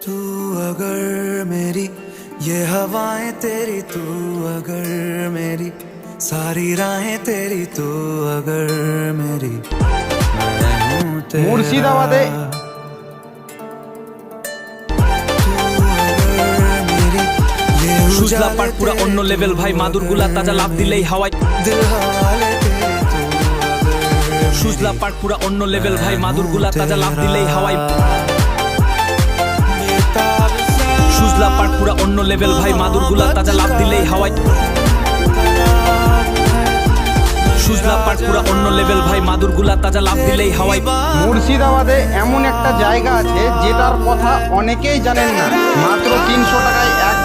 तू अगर मेरी ये हवाएं तेरी, तू अगर मेरी सारी राहें तेरी, तू अगर मेरी मैं हूं तेरा। মুর্শিদাবাদে সুজলা পার্ক পুরা অন্য লেভেল ভাই, মাদুরগুলা তাজা লাভ দিলেই হাওয়ায়। दिल हवाले तेरे तू अगर সুজলা পার্ক পুরা অন্য লেভেল ভাই, মাদুরগুলা তাজা লাভ দিলেই হাওয়ায়। সুজলা পার্ক পুরা অন্য লেভেল ভাই, মাদুরগুলা তাজা লাভ দিলেই হাওয়ায়। সুজলা পার্ক পুরা অন্য লেভেল ভাই, মাদুরগুলা তাজা লাভ দিলেই হাওয়ায়। মুর্শিদাবাদে এমন একটা জায়গা আছে যেটার কথা অনেকেই জানেন না। মাত্র 300 টাকায় এক